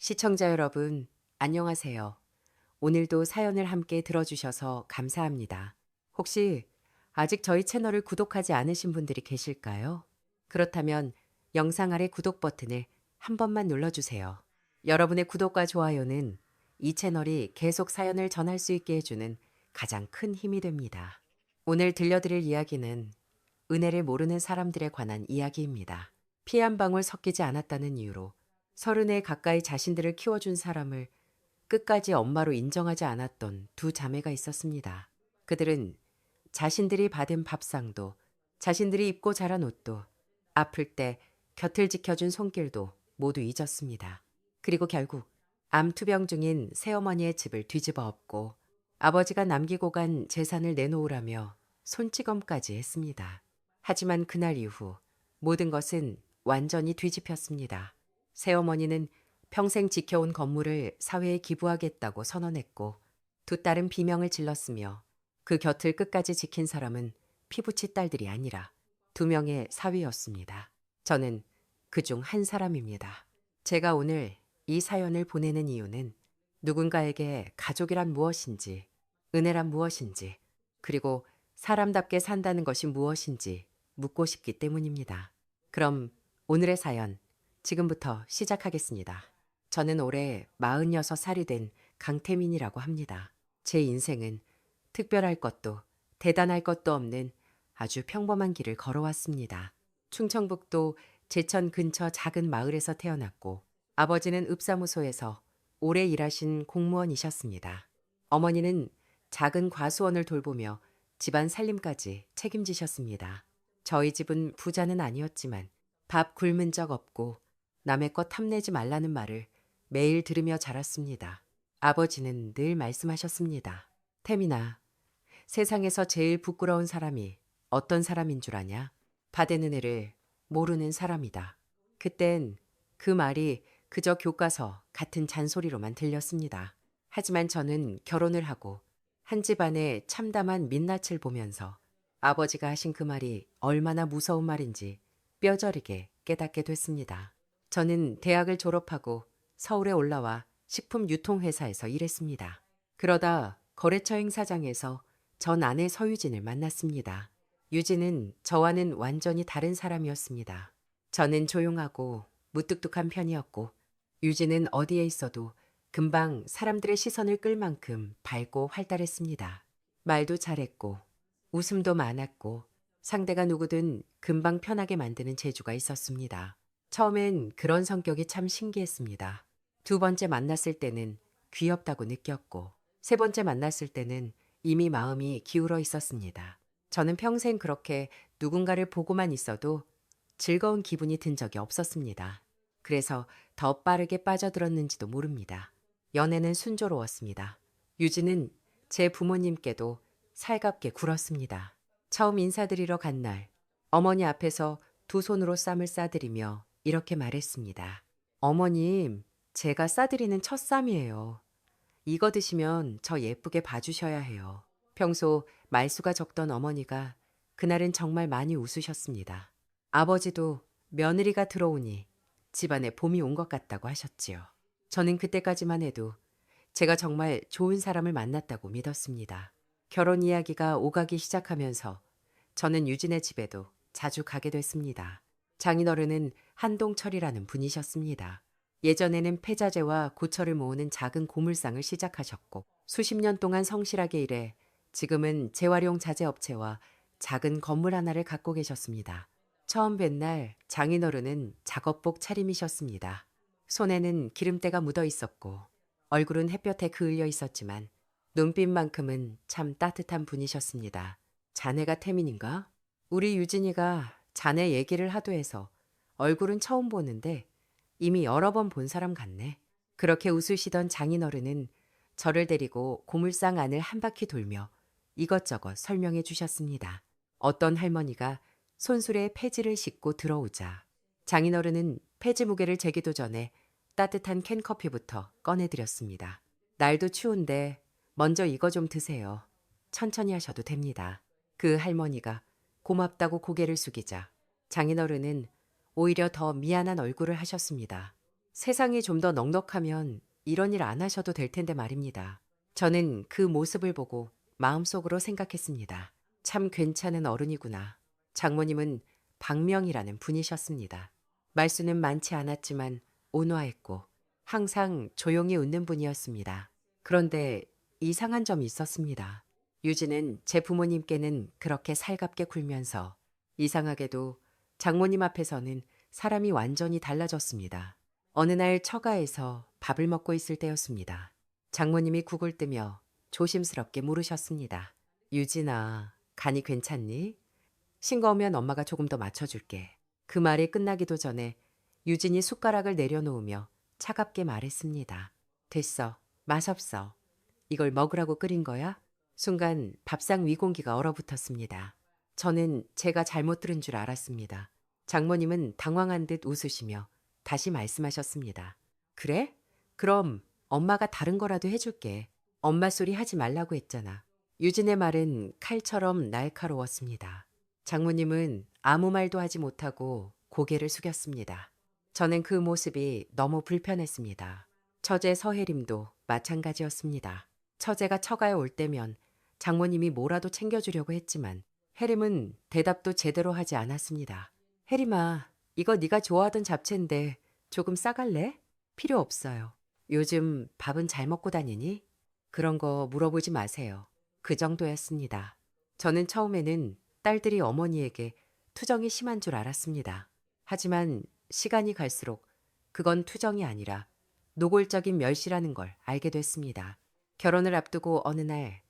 시청자 여러분, 안녕하세요. 오늘도 사연을 함께 들어주셔서 감사합니다. 혹시 아직 저희 채널을 구독하지 않으신 분들이 계실까요? 그렇다면 영상 아래 구독 버튼을 한 번만 눌러주세요. 여러분의 구독과 좋아요는 이 채널이 계속 사연을 전할 수 있게 해주는 가장 큰 힘이 됩니다. 오늘 들려드릴 이야기는 은혜를 모르는 사람들에 관한 이야기입니다. 피 한 방울 섞이지 않았다는 이유로 30에 가까이 자신들을 키워준 사람을 끝까지 엄마로 인정하지 않았던 두 자매가 있었습니다. 그들은 자신들이 받은 밥상도, 자신들이 입고 자란 옷도, 아플 때 곁을 지켜준 손길도 모두 잊었습니다. 그리고 결국 암투병 중인 새어머니의 집을 뒤집어 엎고 아버지가 남기고 간 재산을 내놓으라며 손찌검까지 했습니다. 하지만 그날 이후 모든 것은 완전히 뒤집혔습니다. 새어머니는 평생 지켜온 건물을 사회에 기부하겠다고 선언했고 두 딸은 비명을 질렀으며 그 곁을 끝까지 지킨 사람은 피부치 딸들이 아니라 두 명의 사위였습니다. 저는 그중 한 사람입니다. 제가 오늘 이 사연을 보내는 이유는 누군가에게 가족이란 무엇인지, 은혜란 무엇인지, 그리고 사람답게 산다는 것이 무엇인지 묻고 싶기 때문입니다. 그럼 오늘의 사연 지금부터 시작하겠습니다. 저는 올해 46살이 된 강태민이라고 합니다. 제 인생은 특별할 것도 대단할 것도 없는 아주 평범한 길을 걸어왔습니다. 충청북도 제천 근처 작은 마을에서 태어났고 아버지는 읍사무소에서 오래 일하신 공무원이셨습니다. 어머니는 작은 과수원을 돌보며 집안 살림까지 책임지셨습니다. 저희 집은 부자는 아니었지만 밥 굶은 적 없고 남의 것 탐내지 말라는 말을 매일 들으며 자랐습니다. 아버지는 늘 말씀하셨습니다. 태민아, 세상에서 제일 부끄러운 사람이 어떤 사람인 줄 아냐? 받은 은혜를 모르는 사람이다. 그땐 그 말이 그저 교과서 같은 잔소리로만 들렸습니다. 하지만 저는 결혼을 하고 한 집안의 참담한 민낯을 보면서 아버지가 하신 그 말이 얼마나 무서운 말인지 뼈저리게 깨닫게 됐습니다. 저는 대학을 졸업하고 서울에 올라와 식품 유통회사에서 일했습니다. 그러다 거래처 행사장에서 전 아내 서유진을 만났습니다. 유진은 저와는 완전히 다른 사람이었습니다. 저는 조용하고 무뚝뚝한 편이었고 유진은 어디에 있어도 금방 사람들의 시선을 끌 만큼 밝고 활달했습니다. 말도 잘했고 웃음도 많았고 상대가 누구든 금방 편하게 만드는 재주가 있었습니다. 처음엔 그런 성격이 참 신기했습니다. 두 번째 만났을 때는 귀엽다고 느꼈고 세 번째 만났을 때는 이미 마음이 기울어 있었습니다. 저는 평생 그렇게 누군가를 보고만 있어도 즐거운 기분이 든 적이 없었습니다. 그래서 더 빠르게 빠져들었는지도 모릅니다. 연애는 순조로웠습니다. 유진은 제 부모님께도 살갑게 굴었습니다. 처음 인사드리러 간 날, 어머니 앞에서 두 손으로 쌈을 싸드리며 이렇게 말했습니다. 어머님, 제가 싸드리는 첫 쌈이에요. 이거 드시면 저 예쁘게 봐주셔야 해요. 평소 말수가 적던 어머니가 그날은 정말 많이 웃으셨습니다. 아버지도 며느리가 들어오니 집안에 봄이 온 것 같다고 하셨지요. 저는 그때까지만 해도 제가 정말 좋은 사람을 만났다고 믿었습니다. 결혼 이야기가 오가기 시작하면서 저는 유진의 집에도 자주 가게 됐습니다. 장인어른은 한동철이라는 분이셨습니다. 예전에는 폐자재와 고철을 모으는 작은 고물상을 시작하셨고 수십 년 동안 성실하게 일해 지금은 재활용 자재 업체와 작은 건물 하나를 갖고 계셨습니다. 처음 뵌 날 장인어른은 작업복 차림이셨습니다. 손에는 기름때가 묻어 있었고 얼굴은 햇볕에 그을려 있었지만 눈빛만큼은 참 따뜻한 분이셨습니다. 자네가 태민인가? 우리 유진이가 자네 얘기를 하도 해서 얼굴은 처음 보는데 이미 여러 번 본 사람 같네. 그렇게 웃으시던 장인어른은 저를 데리고 고물상 안을 한 바퀴 돌며 이것저것 설명해 주셨습니다. 어떤 할머니가 손수레에 폐지를 싣고 들어오자 장인어른은 폐지 무게를 재기도 전에 따뜻한 캔커피부터 꺼내드렸습니다. 날도 추운데 먼저 이거 좀 드세요. 천천히 하셔도 됩니다. 그 할머니가 고맙다고 고개를 숙이자 장인어른은 오히려 더 미안한 얼굴을 하셨습니다. 세상이 좀 더 넉넉하면 이런 일 안 하셔도 될 텐데 말입니다. 저는 그 모습을 보고 마음속으로 생각했습니다. 참 괜찮은 어른이구나. 장모님은 박명이라는 분이셨습니다. 말수는 많지 않았지만 온화했고 항상 조용히 웃는 분이었습니다. 그런데 이상한 점이 있었습니다. 유진은 제 부모님께는 그렇게 살갑게 굴면서 이상하게도 장모님 앞에서는 사람이 완전히 달라졌습니다. 어느 날 처가에서 밥을 먹고 있을 때였습니다. 장모님이 국을 뜨며 조심스럽게 물으셨습니다. 유진아, 간이 괜찮니? 싱거우면 엄마가 조금 더 맞춰줄게. 그 말이 끝나기도 전에 유진이 숟가락을 내려놓으며 차갑게 말했습니다. 됐어. 맛없어. 이걸 먹으라고 끓인 거야? 순간 밥상 위공기가 얼어붙었습니다. 저는 제가 잘못 들은 줄 알았습니다. 장모님은 당황한 듯 웃으시며 다시 말씀하셨습니다. 그래? 그럼 엄마가 다른 거라도 해줄게. 엄마 소리 하지 말라고 했잖아. 유진의 말은 칼처럼 날카로웠습니다. 장모님은 아무 말도 하지 못하고 고개를 숙였습니다. 저는 그 모습이 너무 불편했습니다. 처제 서혜림도 마찬가지였습니다. 처제가 처가에 올 때면 장모님이 뭐라도 챙겨주려고 했지만 혜림은 대답도 제대로 하지 않았습니다. 혜림아, 이거 네가 좋아하던 잡채인데 조금 싸갈래? 필요 없어요. 요즘 밥은 잘 먹고 다니니? 그런 거 물어보지 마세요. 그 정도였습니다. 저는 처음에는 딸들이 어머니에게 투정이 심한 줄 알았습니다. 하지만 시간이 갈수록 그건 투정이 아니라 노골적인 멸시라는 걸 알게 됐습니다. 결혼을 앞두고 어느 날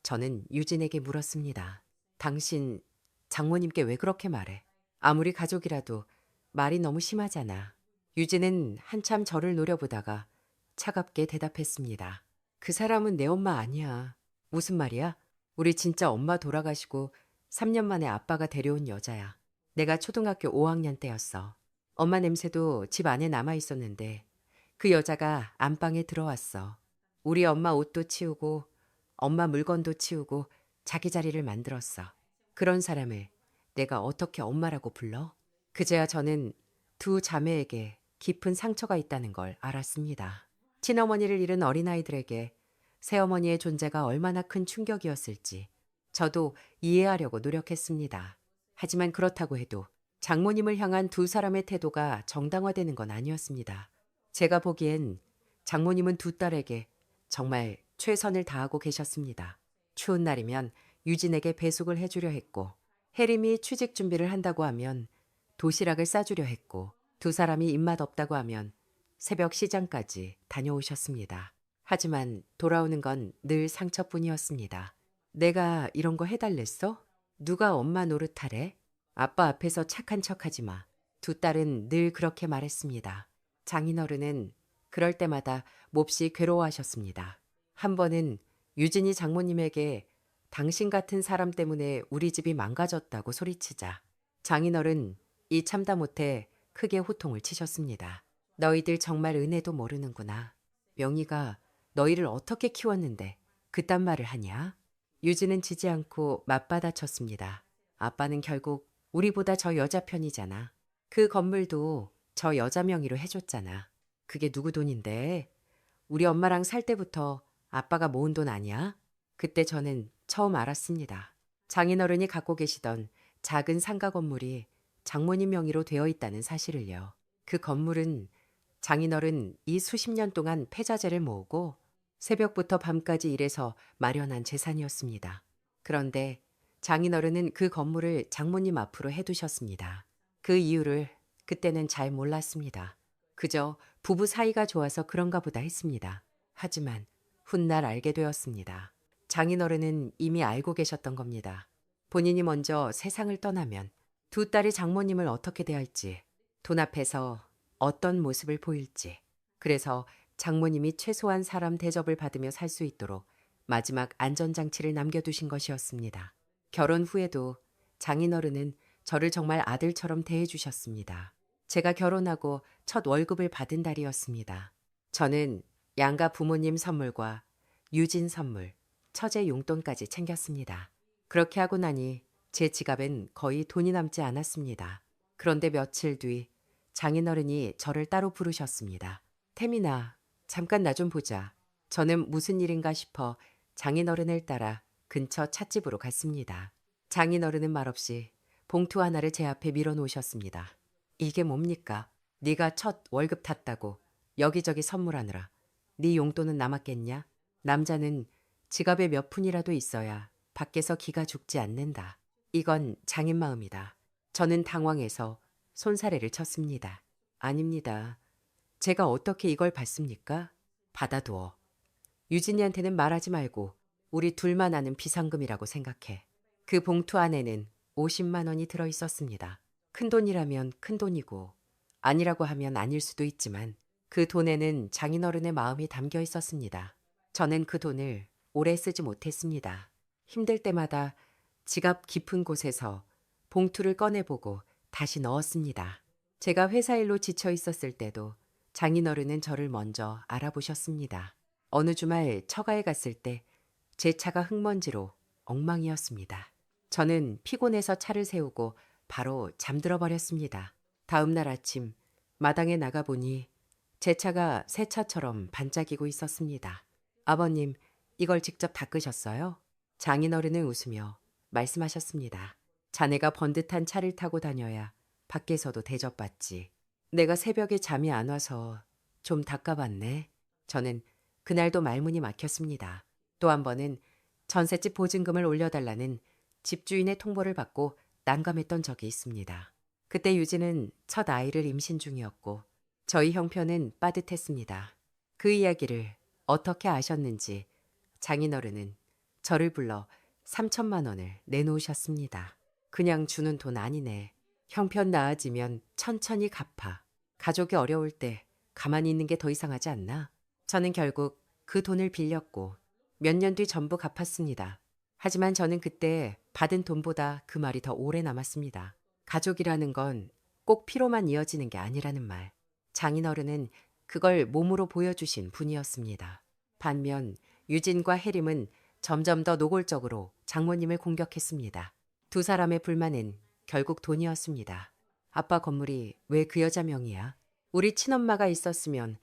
저는 유진에게 물었습니다. 당신 장모님께 왜 그렇게 말해? 아무리 가족이라도 말이 너무 심하잖아. 유진은 한참 저를 노려보다가 차갑게 대답했습니다. 그 사람은 내 엄마 아니야. 무슨 말이야? 우리 진짜 엄마 돌아가시고 3년 만에 아빠가 데려온 여자야. 내가 초등학교 5학년 때였어. 엄마 냄새도 집 안에 남아 있었는데 그 여자가 안방에 들어왔어. 우리 엄마 옷도 치우고 엄마 물건도 치우고 자기 자리를 만들었어. 그런 사람을 내가 어떻게 엄마라고 불러? 그제야 저는 두 자매에게 깊은 상처가 있다는 걸 알았습니다. 친어머니를 잃은 어린아이들에게 새어머니의 존재가 얼마나 큰 충격이었을지 저도 이해하려고 노력했습니다. 하지만 그렇다고 해도 장모님을 향한 두 사람의 태도가 정당화되는 건 아니었습니다. 제가 보기엔 장모님은 두 딸에게 정말 최선을 다하고 계셨습니다. 추운 날이면 유진에게 배숙을 해주려 했고 혜림이 취직 준비를 한다고 하면 도시락을 싸주려 했고 두 사람이 입맛 없다고 하면 새벽 시장까지 다녀오셨습니다. 하지만 돌아오는 건 늘 상처뿐이었습니다. 내가 이런 거 해달랬어? 누가 엄마 노릇하래? 아빠 앞에서 착한 척하지 마. 두 딸은 늘 그렇게 말했습니다. 장인어른은 그럴 때마다 몹시 괴로워하셨습니다. 한 번은 유진이 장모님에게 당신 같은 사람 때문에 우리 집이 망가졌다고 소리치자 장인어른 이 참다 못해 크게 호통을 치셨습니다. 너희들 정말 은혜도 모르는구나. 명희가 너희를 어떻게 키웠는데 그딴 말을 하냐? 유진은 지지 않고 맞받아쳤습니다. 아빠는 결국 우리보다 저 여자 편이잖아. 그 건물도 저 여자 명의로 해줬잖아. 그게 누구 돈인데? 우리 엄마랑 살 때부터 아빠가 모은 돈 아니야? 그때 저는 처음 알았습니다. 장인어른이 갖고 계시던 작은 상가 건물이 장모님 명의로 되어 있다는 사실을요. 그 건물은 장인어른 이 수십 년 동안 패자재를 모으고 새벽부터 밤까지 일해서 마련한 재산이었습니다. 그런데 장인어른은 그 건물을 장모님 앞으로 해두셨습니다. 그 이유를 그때는 잘 몰랐습니다. 그저 부부 사이가 좋아서 그런가 보다 했습니다. 하지만 훗날 알게 되었습니다. 장인어른은 이미 알고 계셨던 겁니다. 본인이 먼저 세상을 떠나면 두 딸이 장모님을 어떻게 대할지, 돈 앞에서 어떤 모습을 보일지, 그래서 장모님이 최소한 사람 대접을 받으며 살 수 있도록 마지막 안전장치를 남겨두신 것이었습니다. 결혼 후에도 장인어른은 저를 정말 아들처럼 대해주셨습니다. 제가 결혼하고 첫 월급을 받은 달이었습니다. 저는 양가 부모님 선물과 유진 선물, 처제 용돈까지 챙겼습니다. 그렇게 하고 나니 제 지갑엔 거의 돈이 남지 않았습니다. 그런데 며칠 뒤 장인어른이 저를 따로 부르셨습니다. 태민아, 잠깐 나 좀 보자. 저는 무슨 일인가 싶어 장인어른을 따라 근처 찻집으로 갔습니다. 장인어른은 말없이 봉투 하나를 제 앞에 밀어놓으셨습니다. 이게 뭡니까? 네가 첫 월급 탔다고 여기저기 선물하느라 네 용돈은 남았겠냐? 남자는 지갑에 몇 푼이라도 있어야 밖에서 기가 죽지 않는다. 이건 장인 마음이다. 저는 당황해서 손사래를 쳤습니다. 아닙니다. 제가 어떻게 이걸 받습니까? 받아두어. 유진이한테는 말하지 말고 우리 둘만 아는 비상금이라고 생각해. 그 봉투 안에는 50만 원이 들어 있었습니다. 큰 돈이라면 큰 돈이고 아니라고 하면 아닐 수도 있지만 그 돈에는 장인어른의 마음이 담겨 있었습니다. 저는 그 돈을 오래 쓰지 못했습니다. 힘들 때마다 지갑 깊은 곳에서 봉투를 꺼내보고 다시 넣었습니다. 제가 회사 일로 지쳐 있었을 때도 장인어른은 저를 먼저 알아보셨습니다. 어느 주말 처가에 갔을 때 제 차가 흙먼지로 엉망이었습니다. 저는 피곤해서 차를 세우고 바로 잠들어 버렸습니다. 다음 날 아침 마당에 나가보니 제 차가 새 차처럼 반짝이고 있었습니다. 아버님, 이걸 직접 닦으셨어요? 장인어른은 웃으며 말씀하셨습니다. 자네가 번듯한 차를 타고 다녀야 밖에서도 대접받지. 내가 새벽에 잠이 안 와서 좀 닦아봤네. 저는 그날도 말문이 막혔습니다. 또 한 번은 전셋집 보증금을 올려달라는 집주인의 통보를 받고 난감했던 적이 있습니다. 그때 유진은 첫 아이를 임신 중이었고 저희 형편은 빠듯했습니다. 그 이야기를 어떻게 아셨는지 장인어른은 저를 불러 3천만 원을 내놓으셨습니다. 그냥 주는 돈 아니네. 형편 나아지면 천천히 갚아. 가족이 어려울 때 가만히 있는 게 더 이상하지 않나? 저는 결국 그 돈을 빌렸고 몇 년 뒤 전부 갚았습니다. 하지만 저는 그때 받은 돈보다 그 말이 더 오래 남았습니다. 가족이라는 건 꼭 피로만 이어지는 게 아니라는 말. 장인어른은 그걸 몸으로 보여주신 분이었습니다. 반면 유진과 혜림은 점점 더 노골적으로 장모님을 공격했습니다. 두 사람의 불만은 결국 돈이었습니다. 아빠 건물이 왜 그 여자 명의야? 우리 친엄마가 있었으면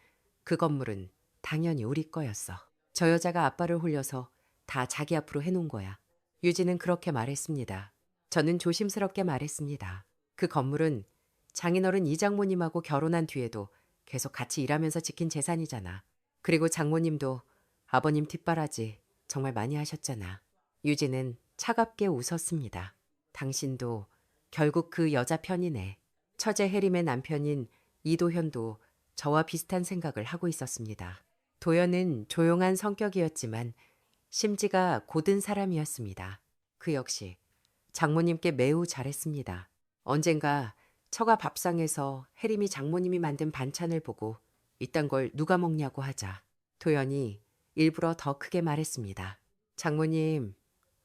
그 건물은 당연히 우리 거였어. 저 여자가 아빠를 홀려서 다 자기 앞으로 해놓은 거야. 유진은 그렇게 말했습니다. 저는 조심스럽게 말했습니다. 그 건물은 장인어른 이장모님하고 결혼한 뒤에도 계속 같이 일하면서 지킨 재산이잖아. 그리고 장모님도 아버님 뒷바라지 정말 많이 하셨잖아. 유진은 차갑게 웃었습니다. 당신도 결국 그 여자 편이네. 처제 혜림의 남편인 이도현도 저와 비슷한 생각을 하고 있었습니다. 도현은 조용한 성격이었지만 심지가 고든 사람이었습니다. 그 역시 장모님께 매우 잘했습니다. 언젠가 처가 밥상에서 혜림이 장모님이 만든 반찬을 보고 이딴 걸 누가 먹냐고 하자 도현이 일부러 더 크게 말했습니다. 장모님,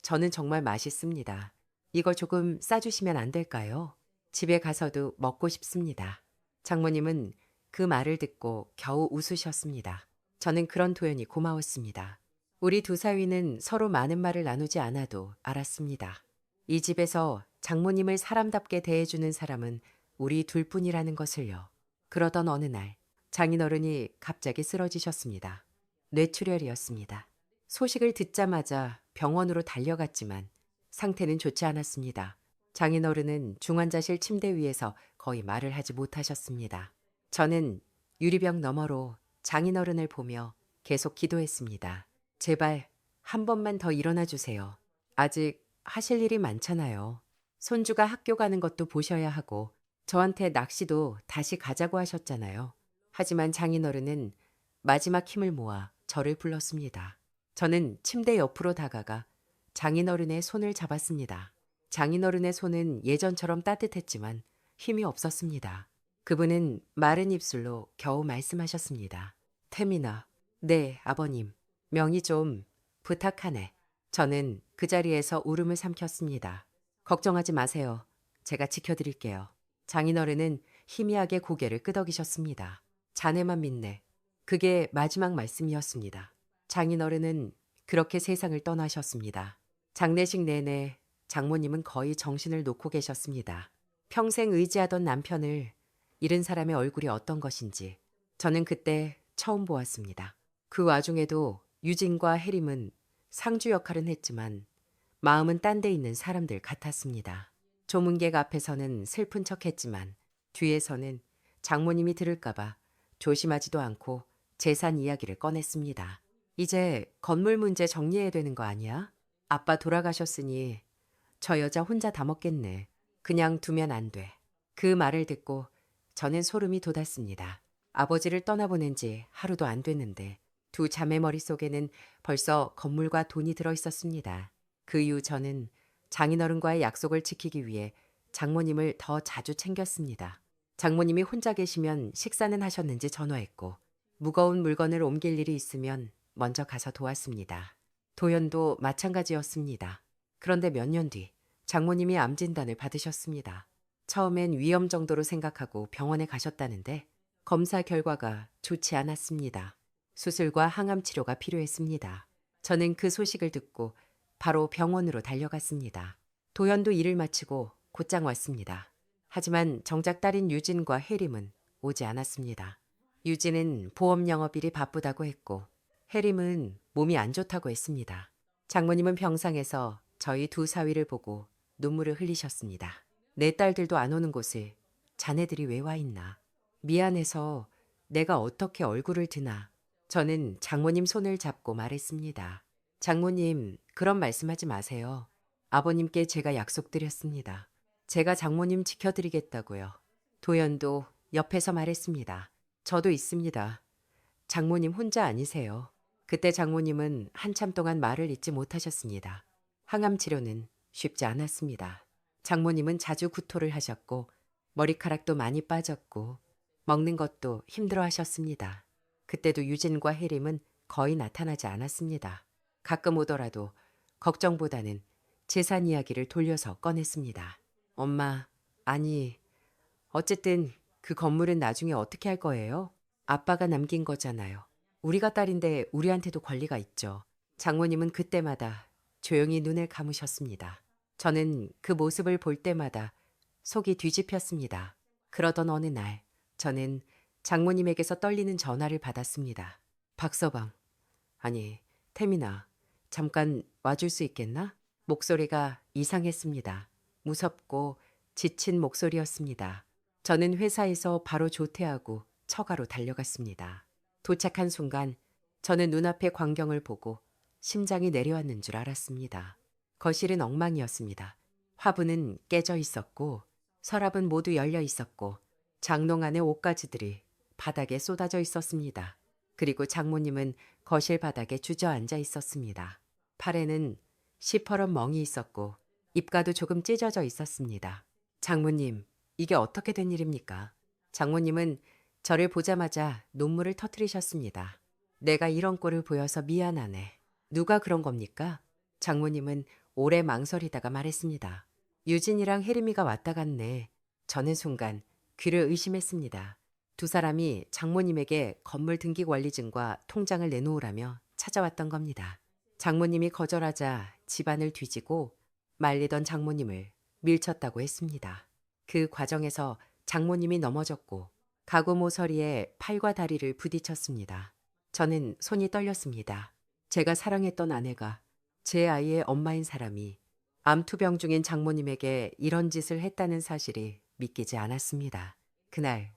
저는 정말 맛있습니다. 이걸 조금 싸주시면 안 될까요? 집에 가서도 먹고 싶습니다. 장모님은 그 말을 듣고 겨우 웃으셨습니다. 저는 그런 도현이 고마웠습니다. 우리 두 사위는 서로 많은 말을 나누지 않아도 알았습니다. 이 집에서 장모님을 사람답게 대해주는 사람은 우리 둘뿐이라는 것을요. 그러던 어느 날 장인어른이 갑자기 쓰러지셨습니다. 뇌출혈이었습니다. 소식을 듣자마자 병원으로 달려갔지만 상태는 좋지 않았습니다. 장인어른은 중환자실 침대 위에서 거의 말을 하지 못하셨습니다. 저는 유리병 너머로 장인어른을 보며 계속 기도했습니다. 제발 한 번만 더 일어나 주세요. 아직 하실 일이 많잖아요. 손주가 학교 가는 것도 보셔야 하고 저한테 낚시도 다시 가자고 하셨잖아요. 하지만 장인어른은 마지막 힘을 모아 저를 불렀습니다. 저는 침대 옆으로 다가가 장인어른의 손을 잡았습니다. 장인어른의 손은 예전처럼 따뜻했지만 힘이 없었습니다. 그분은 마른 입술로 겨우 말씀하셨습니다. 태민아, 네, 아버님. 명의 좀 부탁하네. 저는 그 자리에서 울음을 삼켰습니다. 걱정하지 마세요. 제가 지켜드릴게요. 장인어른은 희미하게 고개를 끄덕이셨습니다. 자네만 믿네. 그게 마지막 말씀이었습니다. 장인어른은 그렇게 세상을 떠나셨습니다. 장례식 내내 장모님은 거의 정신을 놓고 계셨습니다. 평생 의지하던 남편을 잃은 사람의 얼굴이 어떤 것인지 저는 그때 처음 보았습니다. 그 와중에도 유진과 해림은 상주 역할은 했지만 마음은 딴 데 있는 사람들 같았습니다. 조문객 앞에서는 슬픈 척했지만 뒤에서는 장모님이 들을까봐 조심하지도 않고 재산 이야기를 꺼냈습니다. 이제 건물 문제 정리해야 되는 거 아니야? 아빠 돌아가셨으니 저 여자 혼자 다 먹겠네. 그냥 두면 안 돼. 그 말을 듣고 저는 소름이 돋았습니다. 아버지를 떠나보낸 지 하루도 안 됐는데 두 자매 머릿속에는 벌써 건물과 돈이 들어 있었습니다. 그 이후 저는 장인어른과의 약속을 지키기 위해 장모님을 더 자주 챙겼습니다. 장모님이 혼자 계시면 식사는 하셨는지 전화했고 무거운 물건을 옮길 일이 있으면 먼저 가서 도왔습니다. 도연도 마찬가지였습니다. 그런데 몇 년 뒤 장모님이 암 진단을 받으셨습니다. 처음엔 위험 정도로 생각하고 병원에 가셨다는데 검사 결과가 좋지 않았습니다. 수술과 항암 치료가 필요했습니다. 저는 그 소식을 듣고 바로 병원으로 달려갔습니다. 도연도 일을 마치고 곧장 왔습니다. 하지만 정작 딸인 유진과 혜림은 오지 않았습니다. 유진은 보험 영업일이 바쁘다고 했고 혜림은 몸이 안 좋다고 했습니다. 장모님은 병상에서 저희 두 사위를 보고 눈물을 흘리셨습니다. 내 딸들도 안 오는 곳에 자네들이 왜 와 있나. 미안해서 내가 어떻게 얼굴을 드나. 저는 장모님 손을 잡고 말했습니다. 장모님, 그런 말씀하지 마세요. 아버님께 제가 약속드렸습니다. 제가 장모님 지켜드리겠다고요. 도연도 옆에서 말했습니다. 저도 있습니다. 장모님 혼자 아니세요. 그때 장모님은 한참 동안 말을 잇지 못하셨습니다. 항암 치료는 쉽지 않았습니다. 장모님은 자주 구토를 하셨고 머리카락도 많이 빠졌고 먹는 것도 힘들어 하셨습니다. 그때도 유진과 혜림은 거의 나타나지 않았습니다. 가끔 오더라도 걱정보다는 재산 이야기를 돌려서 꺼냈습니다. 엄마, 아니, 어쨌든 그 건물은 나중에 어떻게 할 거예요? 아빠가 남긴 거잖아요. 우리가 딸인데 우리한테도 권리가 있죠. 장모님은 그때마다 조용히 눈을 감으셨습니다. 저는 그 모습을 볼 때마다 속이 뒤집혔습니다. 그러던 어느 날 저는 장모님에게서 떨리는 전화를 받았습니다. 박서방, 아니 태민아, 잠깐 와줄 수 있겠나? 목소리가 이상했습니다. 무섭고 지친 목소리였습니다. 저는 회사에서 바로 조퇴하고 처가로 달려갔습니다. 도착한 순간 저는 눈앞의 광경을 보고 심장이 내려앉는 줄 알았습니다. 거실은 엉망이었습니다. 화분은 깨져 있었고 서랍은 모두 열려 있었고 장롱 안의 옷가지들이 바닥에 쏟아져 있었습니다. 그리고 장모님은 거실 바닥에 주저앉아 있었습니다. 팔에는 시퍼런 멍이 있었고 입가도 조금 찢어져 있었습니다. 장모님, 이게 어떻게 된 일입니까? 장모님은 저를 보자마자 눈물을 터뜨리셨습니다. 내가 이런 꼴을 보여서 미안하네. 누가 그런 겁니까? 장모님은 오래 망설이다가 말했습니다. 유진이랑 혜림이가 왔다 갔네. 저는 순간 귀를 의심했습니다. 두 사람이 장모님에게 건물 등기 권리증과 통장을 내놓으라며 찾아왔던 겁니다. 장모님이 거절하자 집안을 뒤지고 말리던 장모님을 밀쳤다고 했습니다. 그 과정에서 장모님이 넘어졌고 가구 모서리에 팔과 다리를 부딪혔습니다. 저는 손이 떨렸습니다. 제가 사랑했던 아내가 제 아이의 엄마인 사람이 암투병 중인 장모님에게 이런 짓을 했다는 사실이 믿기지 않았습니다. 그날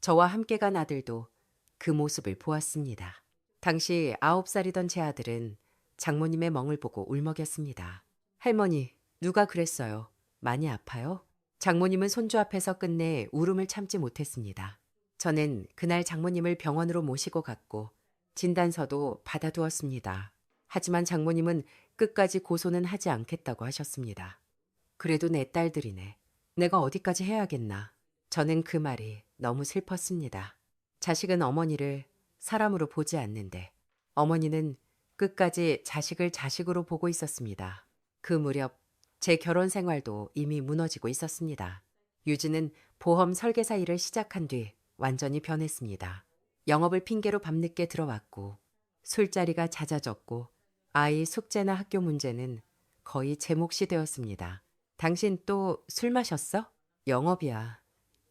저와 함께 간 아들도 그 모습을 보았습니다. 당시 9살이던 제 아들은 장모님의 멍을 보고 울먹였습니다. 할머니, 누가 그랬어요? 많이 아파요? 장모님은 손주 앞에서 끝내 울음을 참지 못했습니다. 저는 그날 장모님을 병원으로 모시고 갔고 진단서도 받아두었습니다. 하지만 장모님은 끝까지 고소는 하지 않겠다고 하셨습니다. 그래도 내 딸들이네. 내가 어디까지 해야겠나. 저는 그 말이 너무 슬펐습니다. 자식은 어머니를 사람으로 보지 않는데 어머니는 끝까지 자식을 자식으로 보고 있었습니다. 그 무렵 제 결혼 생활도 이미 무너지고 있었습니다. 유진은 보험 설계사 일을 시작한 뒤 완전히 변했습니다. 영업을 핑계로 밤늦게 들어왔고 술자리가 잦아졌고 아이 숙제나 학교 문제는 거의 제 몫이 되었습니다. 당신 또 술 마셨어? 영업이야.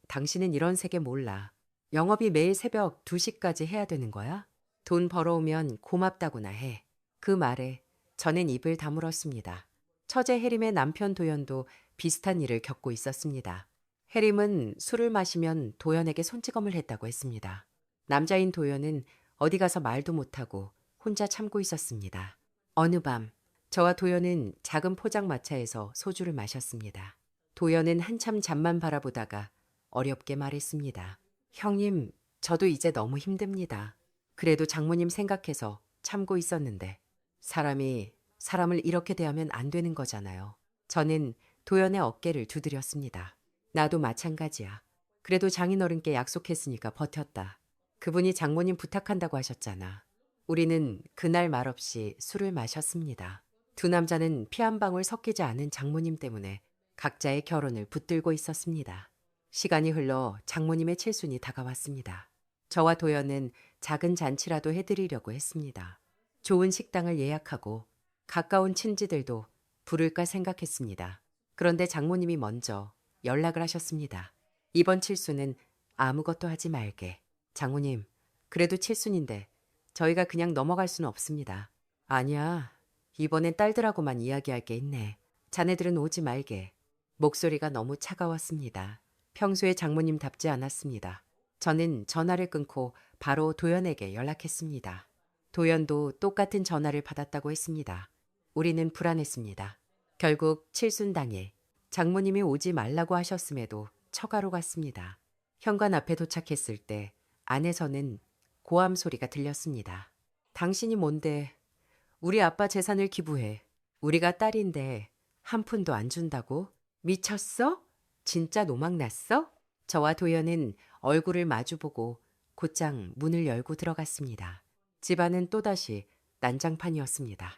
당신은 이런 세계 몰라. 영업이 매일 새벽 2시까지 해야 되는 거야? 돈 벌어오면 고맙다고나 해. 그 말에 저는 입을 다물었습니다. 처제 해림의 남편 도연도 비슷한 일을 겪고 있었습니다. 해림은 술을 마시면 도연에게 손찌검을 했다고 했습니다. 남자인 도연은 어디 가서 말도 못하고 혼자 참고 있었습니다. 어느 밤 저와 도연은 작은 포장마차에서 소주를 마셨습니다. 도연은 한참 잠만 바라보다가 어렵게 말했습니다. 형님, 저도 이제 너무 힘듭니다. 그래도 장모님 생각해서 참고 있었는데 사람이 사람을 이렇게 대하면 안 되는 거잖아요. 저는 도연의 어깨를 두드렸습니다. 나도 마찬가지야. 그래도 장인어른께 약속했으니까 버텼다. 그분이 장모님 부탁한다고 하셨잖아. 우리는 그날 말없이 술을 마셨습니다. 두 남자는 피 한 방울 섞이지 않은 장모님 때문에 각자의 결혼을 붙들고 있었습니다. 시간이 흘러 장모님의 칠순이 다가왔습니다. 저와 도연은 작은 잔치라도 해드리려고 했습니다. 좋은 식당을 예약하고 가까운 친지들도 부를까 생각했습니다. 그런데 장모님이 먼저 연락을 하셨습니다. 이번 칠순은 아무것도 하지 말게. 장모님, 그래도 칠순인데 저희가 그냥 넘어갈 수는 없습니다. 아니야, 이번엔 딸들하고만 이야기할 게 있네. 자네들은 오지 말게. 목소리가 너무 차가웠습니다. 평소에 장모님답지 않았습니다. 저는 전화를 끊고 바로 도연에게 연락했습니다. 도연도 똑같은 전화를 받았다고 했습니다. 우리는 불안했습니다. 결국 칠순 당일 장모님이 오지 말라고 하셨음에도 처가로 갔습니다. 현관 앞에 도착했을 때 안에서는 고함 소리가 들렸습니다. 당신이 뭔데 우리 아빠 재산을 기부해. 우리가 딸인데 한 푼도 안 준다고? 미쳤어? 진짜 노망났어? 저와 도연은 얼굴을 마주보고 곧장 문을 열고 들어갔습니다. 집안은 또다시 난장판이었습니다.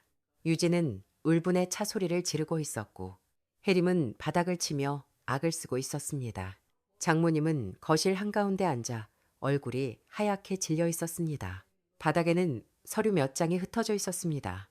유진은 울분의 차 소리를 지르고 있었고 해림은 바닥을 치며 악을 쓰고 있었습니다. 장모님은 거실 한가운데 앉아 얼굴이 하얗게 질려 있었습니다. 바닥에는 서류 몇 장이 흩어져 있었습니다.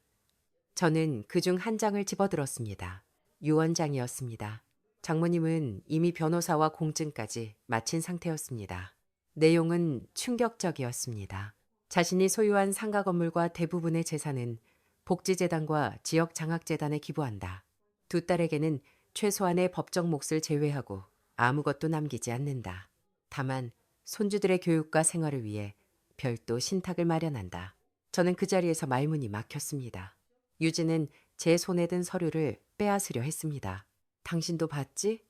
저는 그중 한 장을 집어들었습니다. 유언장이었습니다. 장모님은 이미 변호사와 공증까지 마친 상태였습니다. 내용은 충격적이었습니다. 자신이 소유한 상가 건물과 대부분의 재산은 복지재단과 지역장학재단에 기부한다. 두 딸에게는 최소한의 법적 몫을 제외하고 아무것도 남기지 않는다. 다만 손주들의 교육과 생활을 위해 별도 신탁을 마련한다. 저는 그 자리에서 말문이 막혔습니다. 유진은 제 손에 든 서류를 빼앗으려 했습니다. 당신도 봤지?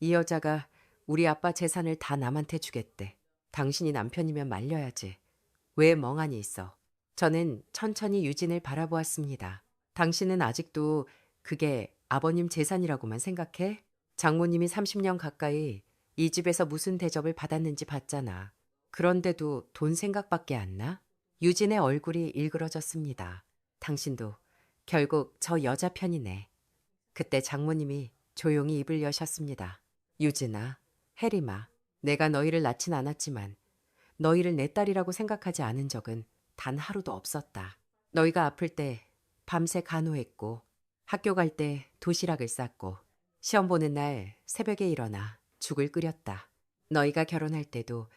이 여자가 우리 아빠 재산을 다 남한테 주겠대. 당신이 남편이면 말려야지. 왜 멍하니 있어? 저는 천천히 유진을 바라보았습니다. 당신은 아직도 그게 아버님 재산이라고만 생각해? 장모님이 30년 가까이 이 집에서 무슨 대접을 받았는지 봤잖아. 그런데도 돈 생각밖에 안 나? 유진의 얼굴이 일그러졌습니다. 당신도 결국 저 여자 편이네. 그때 장모님이 조용히 입을 여셨습니다. 유진아, 혜림아, 내가 너희를 낳진 않았지만 너희를 내 딸이라고 생각하지 않은 적은 단 하루도 없었다. 너희가 아플 때 밤새 간호했고 학교 갈 때 도시락을 쌌고 시험 보는 날 새벽에 일어나 죽을 끓였다. 너희가 결혼할 때도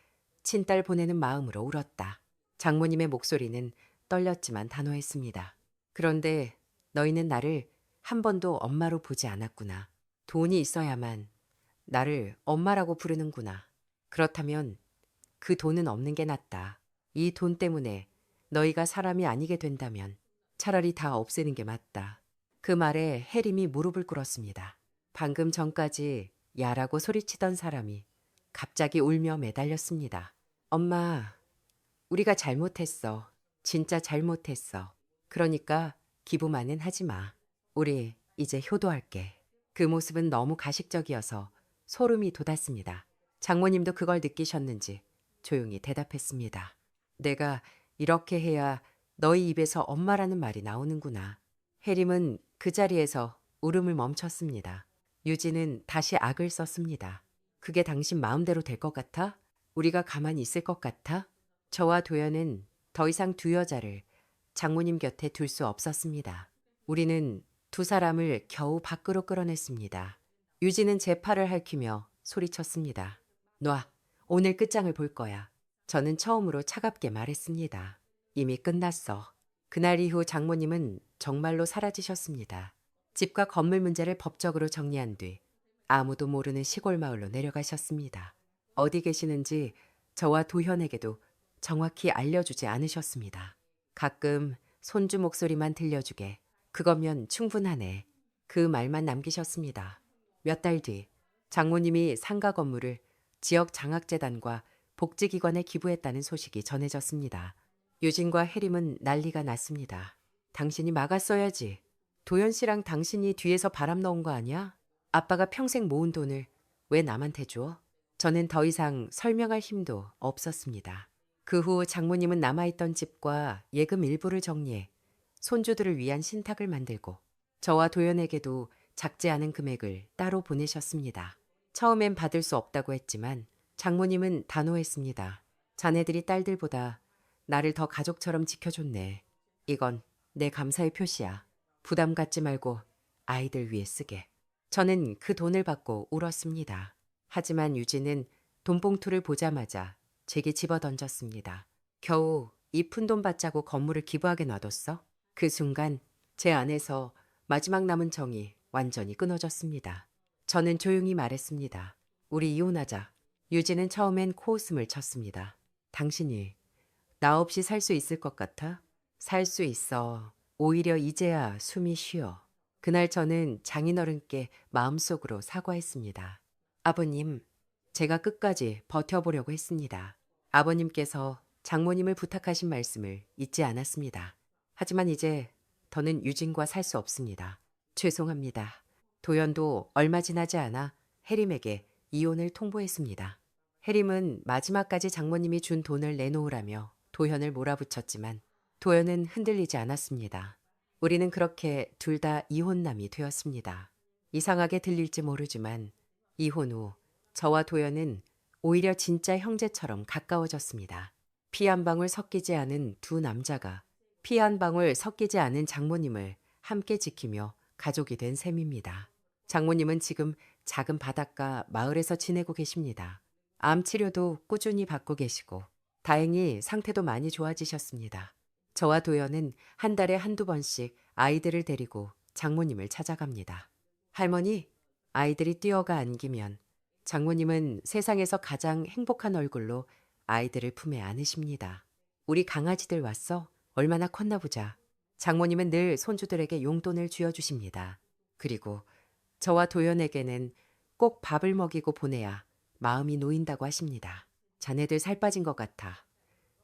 친딸 보내는 마음으로 울었다. 장모님의 목소리는 떨렸지만 단호했습니다. 그런데 너희는 나를 한 번도 엄마로 보지 않았구나. 돈이 있어야만 나를 엄마라고 부르는구나. 그렇다면 그 돈은 없는 게 낫다. 이 돈 때문에 너희가 사람이 아니게 된다면 차라리 다 없애는 게 맞다. 그 말에 해림이 무릎을 꿇었습니다. 방금 전까지 야라고 소리치던 사람이 갑자기 울며 매달렸습니다. 엄마, 우리가 잘못했어. 진짜 잘못했어. 그러니까 기부만은 하지 마. 우리 이제 효도할게. 그 모습은 너무 가식적이어서 소름이 돋았습니다. 장모님도 그걸 느끼셨는지 조용히 대답했습니다. 내가 이렇게 해야 너희 입에서 엄마라는 말이 나오는구나. 해림은 그 자리에서 울음을 멈췄습니다. 유진은 다시 악을 썼습니다. 그게 당신 마음대로 될 것 같아? 우리가 가만히 있을 것 같아? 저와 도연은 더 이상 두 여자를 장모님 곁에 둘 수 없었습니다. 우리는 두 사람을 겨우 밖으로 끌어냈습니다. 유진은 제 팔을 핥히며 소리쳤습니다. 놔. 오늘 끝장을 볼 거야. 저는 처음으로 차갑게 말했습니다. 이미 끝났어. 그날 이후 장모님은 정말로 사라지셨습니다. 집과 건물 문제를 법적으로 정리한 뒤 아무도 모르는 시골 마을로 내려가셨습니다. 어디 계시는지 저와 도현에게도 정확히 알려주지 않으셨습니다. 가끔 손주 목소리만 들려주게 그거면 충분하네. 그 말만 남기셨습니다. 몇 달 뒤 장모님이 상가 건물을 지역 장학재단과 복지기관에 기부했다는 소식이 전해졌습니다. 유진과 혜림은 난리가 났습니다. 당신이 막았어야지. 도현 씨랑 당신이 뒤에서 바람 넣은 거 아니야? 아빠가 평생 모은 돈을 왜 남한테 줘? 저는 더 이상 설명할 힘도 없었습니다. 그 후 장모님은 남아있던 집과 예금 일부를 정리해 손주들을 위한 신탁을 만들고 저와 도연에게도 작지 않은 금액을 따로 보내셨습니다. 처음엔 받을 수 없다고 했지만 장모님은 단호했습니다. 자네들이 딸들보다 나를 더 가족처럼 지켜줬네. 이건 내 감사의 표시야. 부담 갖지 말고 아이들 위해 쓰게. 저는 그 돈을 받고 울었습니다. 하지만 유진은 돈봉투를 보자마자 제게 집어던졌습니다. 겨우 이 푼돈 받자고 건물을 기부하게 놔뒀어? 그 순간 제 안에서 마지막 남은 정이 완전히 끊어졌습니다. 저는 조용히 말했습니다. 우리 이혼하자. 유진은 처음엔 코웃음을 쳤습니다. 당신이 나 없이 살 수 있을 것 같아? 살 수 있어. 오히려 이제야 숨이 쉬어. 그날 저는 장인어른께 마음속으로 사과했습니다. 아버님, 제가 끝까지 버텨보려고 했습니다. 아버님께서 장모님을 부탁하신 말씀을 잊지 않았습니다. 하지만 이제 더는 유진과 살 수 없습니다. 죄송합니다. 도연도 얼마 지나지 않아 혜림에게 이혼을 통보했습니다. 혜림은 마지막까지 장모님이 준 돈을 내놓으라며 도현을 몰아붙였지만 도현은 흔들리지 않았습니다. 우리는 그렇게 둘 다 이혼남이 되었습니다. 이상하게 들릴지 모르지만 이혼 후 저와 도현은 오히려 진짜 형제처럼 가까워졌습니다. 피 한 방울 섞이지 않은 두 남자가 피 한 방울 섞이지 않은 장모님을 함께 지키며 가족이 된 셈입니다. 장모님은 지금 작은 바닷가 마을에서 지내고 계십니다. 암 치료도 꾸준히 받고 계시고 다행히 상태도 많이 좋아지셨습니다. 저와 도연은 한 달에 한두 번씩 아이들을 데리고 장모님을 찾아갑니다. 할머니, 아이들이 뛰어가 안기면 장모님은 세상에서 가장 행복한 얼굴로 아이들을 품에 안으십니다. 우리 강아지들 왔어? 얼마나 컸나 보자. 장모님은 늘 손주들에게 용돈을 쥐어주십니다. 그리고 저와 도연에게는 꼭 밥을 먹이고 보내야 마음이 놓인다고 하십니다. 자네들 살 빠진 것 같아.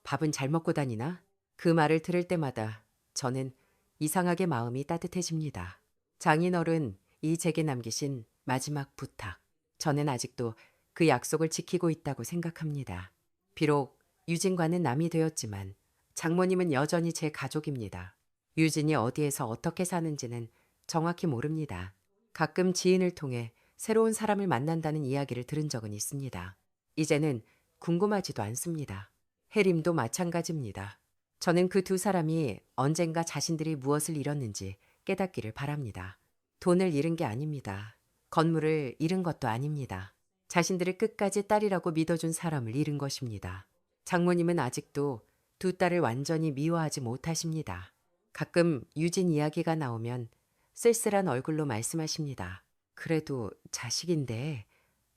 밥은 잘 먹고 다니나? 그 말을 들을 때마다 저는 이상하게 마음이 따뜻해집니다. 장인어른 이 제게 남기신 마지막 부탁. 저는 아직도 그 약속을 지키고 있다고 생각합니다. 비록 유진과는 남이 되었지만 장모님은 여전히 제 가족입니다. 유진이 어디에서 어떻게 사는지는 정확히 모릅니다. 가끔 지인을 통해 새로운 사람을 만난다는 이야기를 들은 적은 있습니다. 이제는 궁금하지도 않습니다. 혜림도 마찬가지입니다. 저는 그 두 사람이 언젠가 자신들이 무엇을 잃었는지 깨닫기를 바랍니다. 돈을 잃은 게 아닙니다. 건물을 잃은 것도 아닙니다. 자신들을 끝까지 딸이라고 믿어준 사람을 잃은 것입니다. 장모님은 아직도 두 딸을 완전히 미워하지 못하십니다. 가끔 유진 이야기가 나오면 쓸쓸한 얼굴로 말씀하십니다. 그래도 자식인데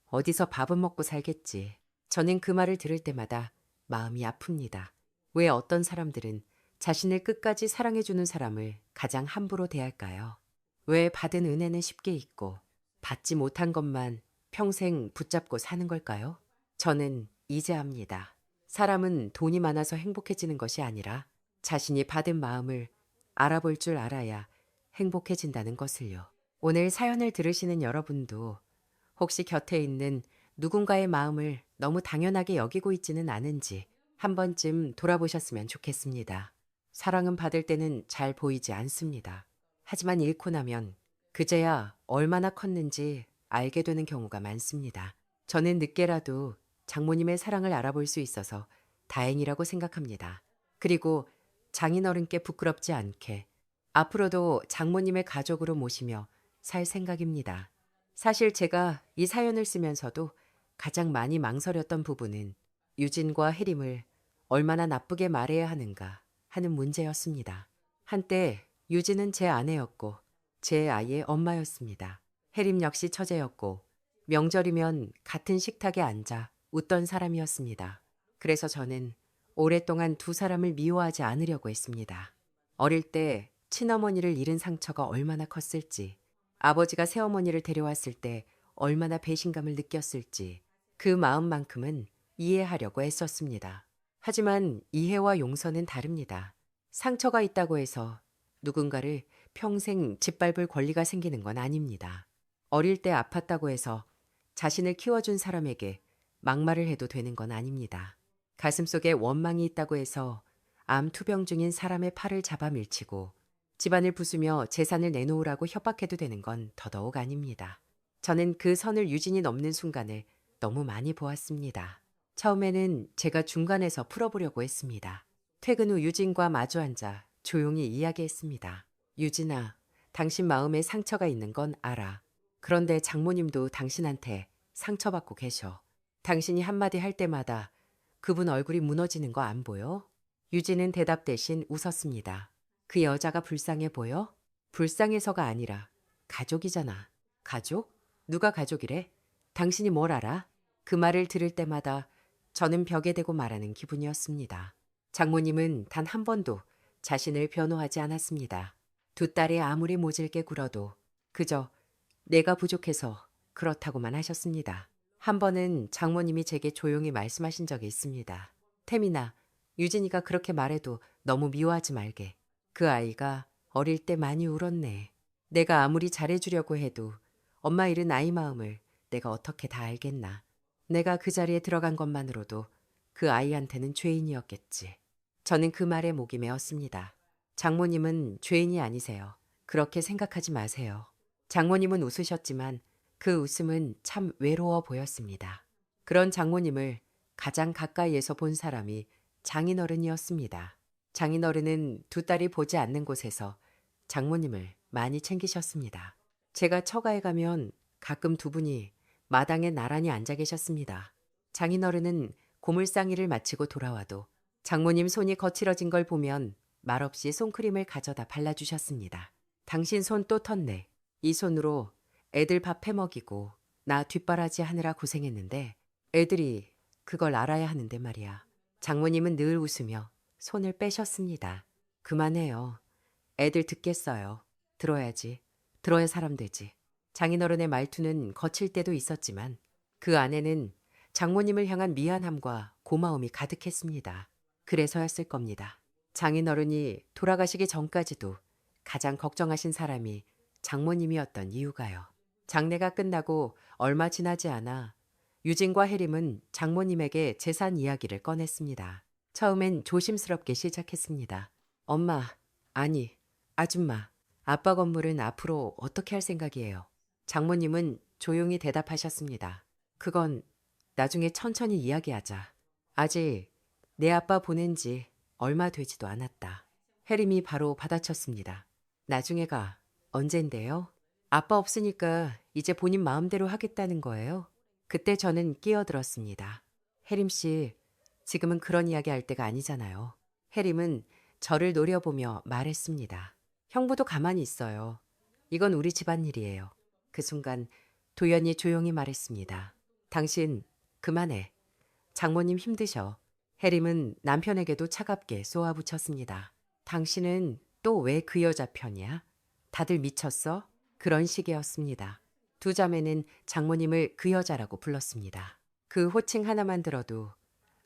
어디서 밥은 먹고 살겠지. 저는 그 말을 들을 때마다 마음이 아픕니다. 왜 어떤 사람들은 자신을 끝까지 사랑해주는 사람을 가장 함부로 대할까요? 왜 받은 은혜는 쉽게 잊고 받지 못한 것만 평생 붙잡고 사는 걸까요? 저는 이제 압니다. 사람은 돈이 많아서 행복해지는 것이 아니라 자신이 받은 마음을 알아볼 줄 알아야 행복해진다는 것을요. 오늘 사연을 들으시는 여러분도 혹시 곁에 있는 누군가의 마음을 너무 당연하게 여기고 있지는 않은지 한 번쯤 돌아보셨으면 좋겠습니다. 사랑은 받을 때는 잘 보이지 않습니다. 하지만 잃고 나면 그제야 얼마나 컸는지 알게 되는 경우가 많습니다. 저는 늦게라도 장모님의 사랑을 알아볼 수 있어서 다행이라고 생각합니다. 그리고 장인어른께 부끄럽지 않게 앞으로도 장모님의 가족으로 모시며 살 생각입니다. 사실 제가 이 사연을 쓰면서도 가장 많이 망설였던 부분은 유진과 혜림을 얼마나 나쁘게 말해야 하는가 하는 문제였습니다. 한때 유진은 제 아내였고 제 아이의 엄마였습니다. 혜림 역시 처제였고 명절이면 같은 식탁에 앉아 웃던 사람이었습니다. 그래서 저는 오랫동안 두 사람을 미워하지 않으려고 했습니다. 어릴 때 친어머니를 잃은 상처가 얼마나 컸을지, 아버지가 새어머니를 데려왔을 때 얼마나 배신감을 느꼈을지 그 마음만큼은 이해하려고 애썼습니다. 하지만 이해와 용서는 다릅니다. 상처가 있다고 해서 누군가를 평생 짓밟을 권리가 생기는 건 아닙니다. 어릴 때 아팠다고 해서 자신을 키워준 사람에게 막말을 해도 되는 건 아닙니다. 가슴속에 원망이 있다고 해서 암 투병 중인 사람의 팔을 잡아 밀치고 집안을 부수며 재산을 내놓으라고 협박해도 되는 건 더더욱 아닙니다. 저는 그 선을 유진이 넘는 순간을 너무 많이 보았습니다. 처음에는 제가 중간에서 풀어보려고 했습니다. 퇴근 후 유진과 마주 앉아 조용히 이야기했습니다. 유진아, 당신 마음에 상처가 있는 건 알아. 그런데 장모님도 당신한테 상처받고 계셔. 당신이 한마디 할 때마다 그분 얼굴이 무너지는 거 안 보여? 유진은 대답 대신 웃었습니다. 그 여자가 불쌍해 보여? 불쌍해서가 아니라 가족이잖아. 가족? 누가 가족이래? 당신이 뭘 알아? 그 말을 들을 때마다 저는 벽에 대고 말하는 기분이었습니다. 장모님은 단 한 번도 자신을 변호하지 않았습니다. 두 딸이 아무리 모질게 굴어도 그저 내가 부족해서 그렇다고만 하셨습니다. 한 번은 장모님이 제게 조용히 말씀하신 적이 있습니다. 태민아, 유진이가 그렇게 말해도 너무 미워하지 말게. 그 아이가 어릴 때 많이 울었네. 내가 아무리 잘해주려고 해도 엄마 잃은 아이 마음을 내가 어떻게 다 알겠나. 내가 그 자리에 들어간 것만으로도 그 아이한테는 죄인이었겠지. 저는 그 말에 목이 메었습니다. 장모님은 죄인이 아니세요. 그렇게 생각하지 마세요. 장모님은 웃으셨지만 그 웃음은 참 외로워 보였습니다. 그런 장모님을 가장 가까이에서 본 사람이 장인어른이었습니다. 장인어른은 두 딸이 보지 않는 곳에서 장모님을 많이 챙기셨습니다. 제가 처가에 가면 가끔 두 분이 마당에 나란히 앉아 계셨습니다. 장인어른은 고물상이를 마치고 돌아와도 장모님 손이 거칠어진 걸 보면 말없이 손크림을 가져다 발라주셨습니다. 당신 손 또 텄네. 이 손으로 애들 밥 해먹이고 나 뒷바라지 하느라 고생했는데 애들이 그걸 알아야 하는데 말이야. 장모님은 늘 웃으며 손을 빼셨습니다. 그만해요. 애들 듣겠어요. 들어야지. 들어야 사람 되지. 장인어른의 말투는 거칠 때도 있었지만 그 안에는 장모님을 향한 미안함과 고마움이 가득했습니다. 그래서였을 겁니다. 장인어른이 돌아가시기 전까지도 가장 걱정하신 사람이 장모님이었던 이유가요. 장례가 끝나고 얼마 지나지 않아 유진과 혜림은 장모님에게 재산 이야기를 꺼냈습니다. 처음엔 조심스럽게 시작했습니다. 엄마, 아니, 아줌마, 아빠 건물은 앞으로 어떻게 할 생각이에요? 장모님은 조용히 대답하셨습니다. 그건 나중에 천천히 이야기하자. 아직 내 아빠 보낸 지 얼마 되지도 않았다. 혜림이 바로 받아쳤습니다. 나중에가 언젠데요? 아빠 없으니까 이제 본인 마음대로 하겠다는 거예요? 그때 저는 끼어들었습니다. 혜림 씨, 지금은 그런 이야기 할 때가 아니잖아요. 혜림은 저를 노려보며 말했습니다. 형부도 가만히 있어요. 이건 우리 집안일이에요. 그 순간 도연이 조용히 말했습니다. 당신 그만해. 장모님 힘드셔. 혜림은 남편에게도 차갑게 쏘아붙였습니다. 당신은 또 왜 그 여자 편이야? 다들 미쳤어? 그런 식이었습니다. 두 자매는 장모님을 그 여자라고 불렀습니다. 그 호칭 하나만 들어도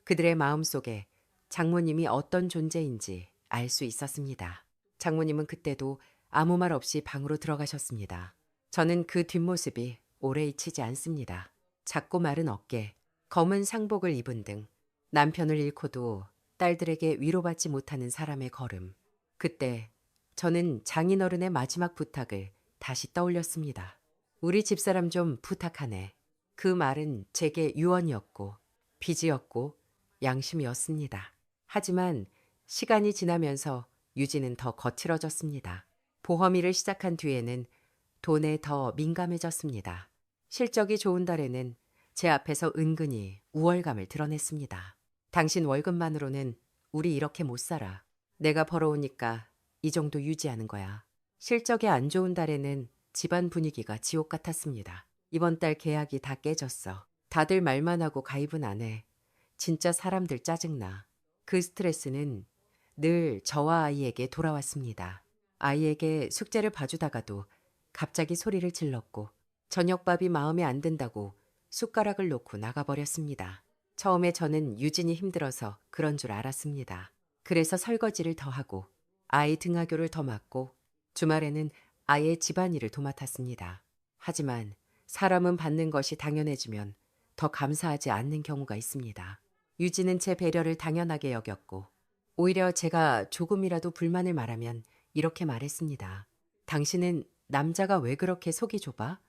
그들의 마음속에 장모님이 어떤 존재인지 알 수 있었습니다. 장모님은 그때도 아무 말 없이 방으로 들어가셨습니다. 저는 그 뒷모습이 오래 잊히지 않습니다. 작고 마른 어깨, 검은 상복을 입은 등 남편을 잃고도 딸들에게 위로받지 못하는 사람의 걸음. 그때 저는 장인어른의 마지막 부탁을 다시 떠올렸습니다. 우리 집사람 좀 부탁하네. 그 말은 제게 유언이었고 빚이었고 양심이었습니다. 하지만 시간이 지나면서 유진은 더 거칠어졌습니다. 보험 일을 시작한 뒤에는 돈에 더 민감해졌습니다. 실적이 좋은 달에는 제 앞에서 은근히 우월감을 드러냈습니다. 당신 월급만으로는 우리 이렇게 못 살아. 내가 벌어오니까 이 정도 유지하는 거야. 실적이 안 좋은 달에는 집안 분위기가 지옥 같았습니다. 이번 달 계약이 다 깨졌어. 다들 말만 하고 가입은 안 해. 진짜 사람들 짜증나. 그 스트레스는 늘 저와 아이에게 돌아왔습니다. 아이에게 숙제를 봐주다가도 갑자기 소리를 질렀고 저녁밥이 마음에 안 든다고 숟가락을 놓고 나가버렸습니다. 처음에 저는 유진이 힘들어서 그런 줄 알았습니다. 그래서 설거지를 더 하고 아이 등하교를 더 맡고 주말에는 아이의 집안일을 도맡았습니다. 하지만 사람은 받는 것이 당연해지면 더 감사하지 않는 경우가 있습니다. 유진은 제 배려를 당연하게 여겼고 오히려 제가 조금이라도 불만을 말하면 이렇게 말했습니다. 당신은 남자가 왜 그렇게 속이 좁아?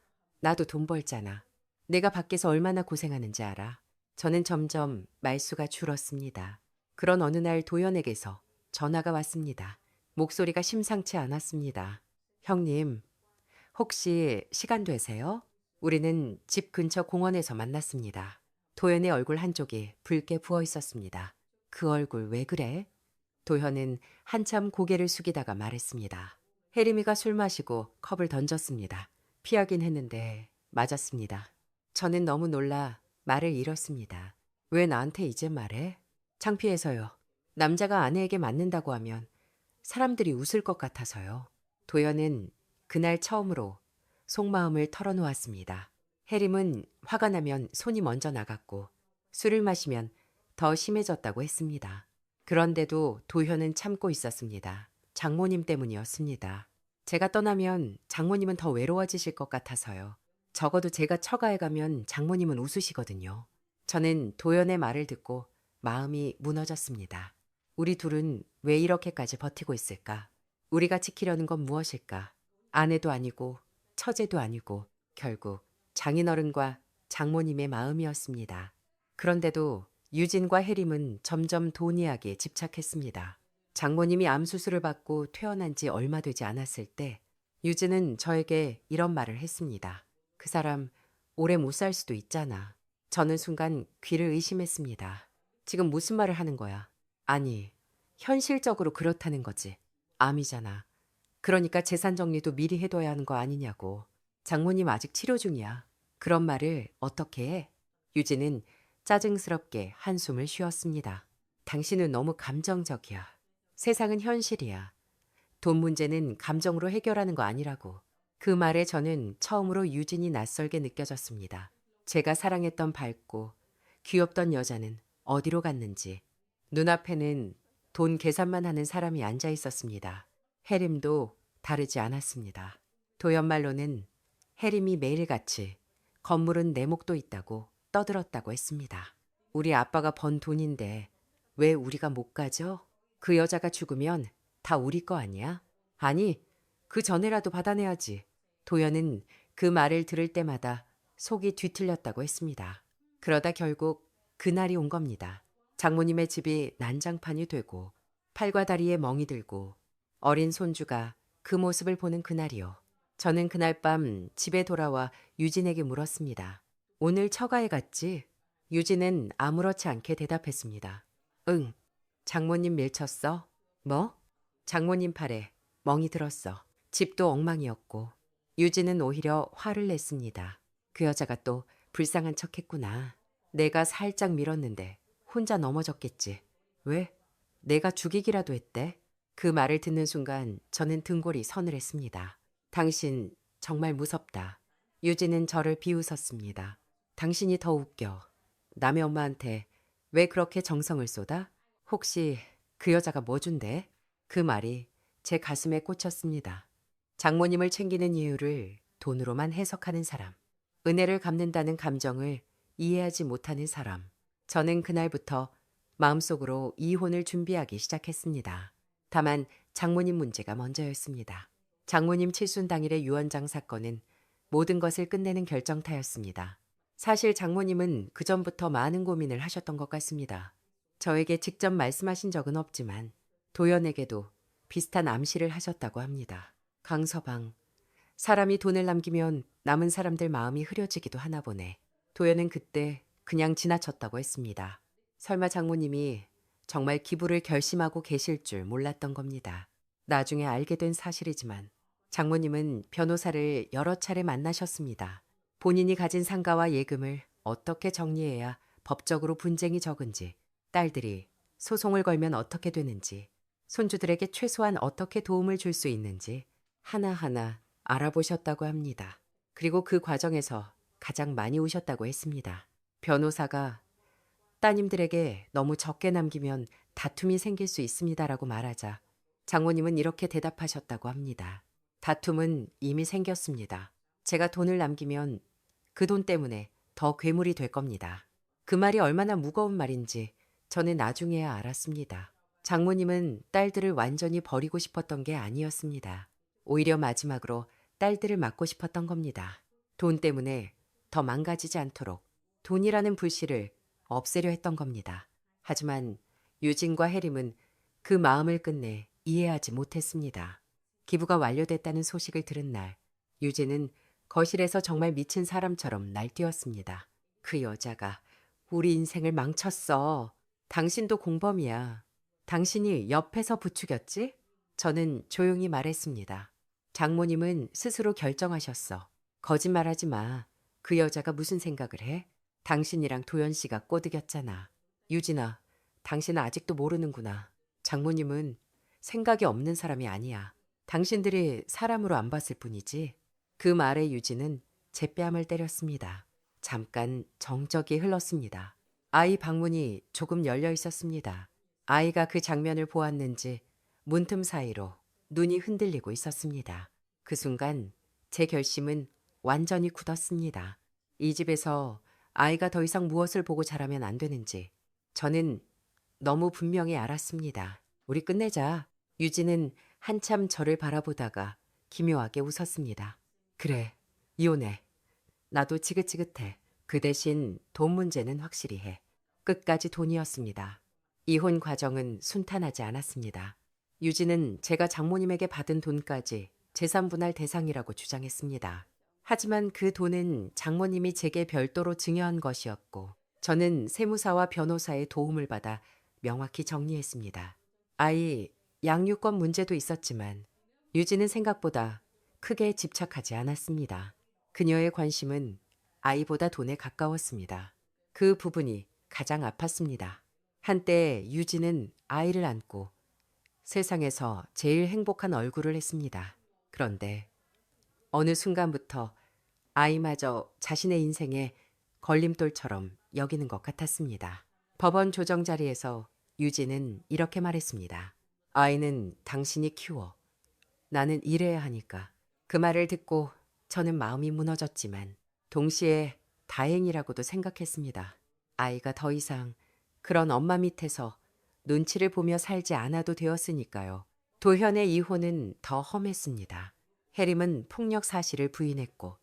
나도 돈 벌잖아. 내가 밖에서 얼마나 고생하는지 알아. 저는 점점 말수가 줄었습니다. 그런 어느 날 도연에게서 전화가 왔습니다. 목소리가 심상치 않았습니다. 형님, 혹시 시간 되세요? 우리는 집 근처 공원에서 만났습니다. 도현의 얼굴 한쪽이 붉게 부어 있었습니다. 그 얼굴 왜 그래? 도현은 한참 고개를 숙이다가 말했습니다. 혜림이가 술 마시고 컵을 던졌습니다. 피하긴 했는데 맞았습니다. 저는 너무 놀라 말을 잃었습니다. 왜 나한테 이제 말해? 창피해서요. 남자가 아내에게 맞는다고 하면 사람들이 웃을 것 같아서요. 도연은 그날 처음으로 속마음을 털어놓았습니다. 혜림은 화가 나면 손이 먼저 나갔고 술을 마시면 더 심해졌다고 했습니다. 그런데도 도현은 참고 있었습니다. 장모님 때문이었습니다. 제가 떠나면 장모님은 더 외로워지실 것 같아서요. 적어도 제가 처가에 가면 장모님은 웃으시거든요. 저는 도연의 말을 듣고 마음이 무너졌습니다. 우리 둘은 왜 이렇게까지 버티고 있을까? 우리가 지키려는 건 무엇일까? 아내도 아니고 처제도 아니고 결국 장인어른과 장모님의 마음이었습니다. 그런데도 유진과 혜림은 점점 돈 이야기에 집착했습니다. 장모님이 암 수술을 받고 퇴원한 지 얼마 되지 않았을 때 유진은 저에게 이런 말을 했습니다. 그 사람 오래 못 살 수도 있잖아. 저는 순간 귀를 의심했습니다. 지금 무슨 말을 하는 거야? 아니, 현실적으로 그렇다는 거지. 암이잖아. 그러니까 재산 정리도 미리 해둬야 하는 거 아니냐고. 장모님 아직 치료 중이야. 그런 말을 어떻게 해? 유진은 짜증스럽게 한숨을 쉬었습니다. 당신은 너무 감정적이야. 세상은 현실이야. 돈 문제는 감정으로 해결하는 거 아니라고. 그 말에 저는 처음으로 유진이 낯설게 느껴졌습니다. 제가 사랑했던 밝고 귀엽던 여자는 어디로 갔는지. 눈앞에는 돈 계산만 하는 사람이 앉아 있었습니다. 혜림도 다르지 않았습니다. 도연말로는 혜림이 매일같이 건물은 내 목도 있다고 떠들었다고 했습니다. 우리 아빠가 번 돈인데 왜 우리가 못 가죠? 그 여자가 죽으면 다 우리 거 아니야? 아니, 그 전에라도 받아내야지. 도연은 그 말을 들을 때마다 속이 뒤틀렸다고 했습니다. 그러다 결국 그날이 온 겁니다. 장모님의 집이 난장판이 되고 팔과 다리에 멍이 들고 어린 손주가 그 모습을 보는 그날이요. 저는 그날 밤 집에 돌아와 유진에게 물었습니다. 오늘 처가에 갔지? 유진은 아무렇지 않게 대답했습니다. 응. 장모님 밀쳤어? 뭐? 장모님 팔에 멍이 들었어. 집도 엉망이었고. 유진은 오히려 화를 냈습니다. 그 여자가 또 불쌍한 척했구나. 내가 살짝 밀었는데 혼자 넘어졌겠지. 왜? 내가 죽이기라도 했대? 그 말을 듣는 순간 저는 등골이 서늘했습니다. 당신 정말 무섭다. 유진은 저를 비웃었습니다. 당신이 더 웃겨. 남의 엄마한테 왜 그렇게 정성을 쏟아? 혹시 그 여자가 뭐 준대? 그 말이 제 가슴에 꽂혔습니다. 장모님을 챙기는 이유를 돈으로만 해석하는 사람. 은혜를 갚는다는 감정을 이해하지 못하는 사람. 저는 그날부터 마음속으로 이혼을 준비하기 시작했습니다. 다만 장모님 문제가 먼저였습니다. 장모님 칠순 당일의 유언장 사건은 모든 것을 끝내는 결정타였습니다. 사실 장모님은 그전부터 많은 고민을 하셨던 것 같습니다. 저에게 직접 말씀하신 적은 없지만 도연에게도 비슷한 암시를 하셨다고 합니다. 강서방, 사람이 돈을 남기면 남은 사람들 마음이 흐려지기도 하나 보네. 도연은 그때 그냥 지나쳤다고 했습니다. 설마 장모님이 정말 기부를 결심하고 계실 줄 몰랐던 겁니다. 나중에 알게 된 사실이지만 장모님은 변호사를 여러 차례 만나셨습니다. 본인이 가진 상가와 예금을 어떻게 정리해야 법적으로 분쟁이 적은지, 딸들이 소송을 걸면 어떻게 되는지, 손주들에게 최소한 어떻게 도움을 줄 수 있는지 하나하나 알아보셨다고 합니다. 그리고 그 과정에서 가장 많이 우셨다고 했습니다. 변호사가 따님들에게 너무 적게 남기면 다툼이 생길 수 있습니다라고 말하자 장모님은 이렇게 대답하셨다고 합니다. 다툼은 이미 생겼습니다. 제가 돈을 남기면 그 돈 때문에 더 괴물이 될 겁니다. 그 말이 얼마나 무거운 말인지 저는 나중에야 알았습니다. 장모님은 딸들을 완전히 버리고 싶었던 게 아니었습니다. 오히려 마지막으로 딸들을 맡고 싶었던 겁니다. 돈 때문에 더 망가지지 않도록 돈이라는 불씨를 없애려 했던 겁니다. 하지만 유진과 해림은 그 마음을 끝내 이해하지 못했습니다. 기부가 완료됐다는 소식을 들은 날, 유진은 거실에서 정말 미친 사람처럼 날뛰었습니다. 그 여자가 우리 인생을 망쳤어. 당신도 공범이야. 당신이 옆에서 부추겼지? 저는 조용히 말했습니다. 장모님은 스스로 결정하셨어. 거짓말하지 마. 그 여자가 무슨 생각을 해? 당신이랑 도연 씨가 꼬드겼잖아. 유진아, 당신은 아직도 모르는구나. 장모님은 생각이 없는 사람이 아니야. 당신들이 사람으로 안 봤을 뿐이지. 그 말에 유진은 제 뺨을 때렸습니다. 잠깐 정적이 흘렀습니다. 아이 방문이 조금 열려 있었습니다. 아이가 그 장면을 보았는지 문틈 사이로 눈이 흔들리고 있었습니다. 그 순간 제 결심은 완전히 굳었습니다. 이 집에서 아이가 더 이상 무엇을 보고 자라면 안 되는지 저는 너무 분명히 알았습니다. 우리 끝내자. 유진은 한참 저를 바라보다가 기묘하게 웃었습니다. 그래, 이혼해. 나도 지긋지긋해. 그 대신 돈 문제는 확실히 해. 끝까지 돈이었습니다. 이혼 과정은 순탄하지 않았습니다. 유진은 제가 장모님에게 받은 돈까지 재산분할 대상이라고 주장했습니다. 하지만 그 돈은 장모님이 제게 별도로 증여한 것이었고 저는 세무사와 변호사의 도움을 받아 명확히 정리했습니다. 아이 양육권 문제도 있었지만 유진은 생각보다 크게 집착하지 않았습니다. 그녀의 관심은 아이보다 돈에 가까웠습니다. 그 부분이 가장 아팠습니다. 한때 유진은 아이를 안고 세상에서 제일 행복한 얼굴을 했습니다. 그런데 어느 순간부터 아이마저 자신의 인생의 걸림돌처럼 여기는 것 같았습니다. 법원 조정 자리에서 유진은 이렇게 말했습니다. 아이는 당신이 키워. 나는 일해야 하니까. 그 말을 듣고 저는 마음이 무너졌지만 동시에 다행이라고도 생각했습니다. 아이가 더 이상 그런 엄마 밑에서 눈치를 보며 살지 않아도 되었으니까요. 도현의 이혼은 더 험했습니다. 해림은 폭력 사실을 부인했고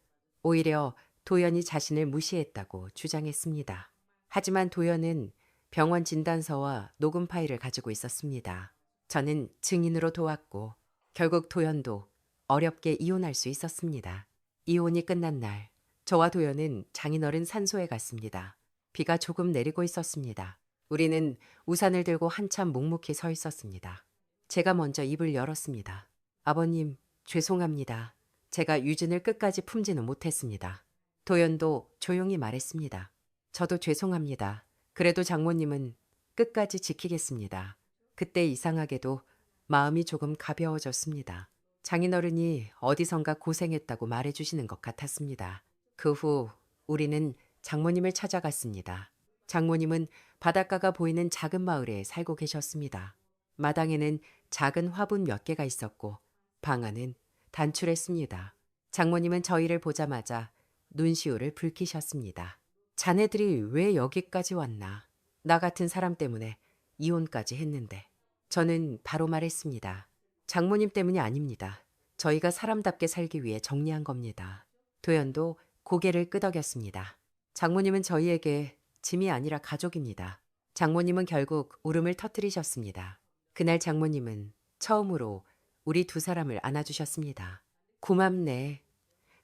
오히려 도연이 자신을 무시했다고 주장했습니다. 하지만 도연은 병원 진단서와 녹음 파일을 가지고 있었습니다. 저는 증인으로 도왔고 결국 도연도 어렵게 이혼할 수 있었습니다. 이혼이 끝난 날 저와 도연은 장인어른 산소에 갔습니다. 비가 조금 내리고 있었습니다. 우리는 우산을 들고 한참 묵묵히 서 있었습니다. 제가 먼저 입을 열었습니다. 아버님, 죄송합니다. 제가 유진을 끝까지 품지는 못했습니다. 도연도 조용히 말했습니다. 저도 죄송합니다. 그래도 장모님은 끝까지 지키겠습니다. 그때 이상하게도 마음이 조금 가벼워졌습니다. 장인어른이 어디선가 고생했다고 말해주시는 것 같았습니다. 그 후 우리는 장모님을 찾아갔습니다. 장모님은 바닷가가 보이는 작은 마을에 살고 계셨습니다. 마당에는 작은 화분 몇 개가 있었고 방 안은 단출했습니다. 장모님은 저희를 보자마자 눈시울을 붉히셨습니다. 자네들이 왜 여기까지 왔나? 나 같은 사람 때문에 이혼까지 했는데. 저는 바로 말했습니다. 장모님 때문이 아닙니다. 저희가 사람답게 살기 위해 정리한 겁니다. 도연도 고개를 끄덕였습니다. 장모님은 저희에게 짐이 아니라 가족입니다. 장모님은 결국 울음을 터뜨리셨습니다. 그날 장모님은 처음으로 우리 두 사람을 안아주셨습니다. 고맙네.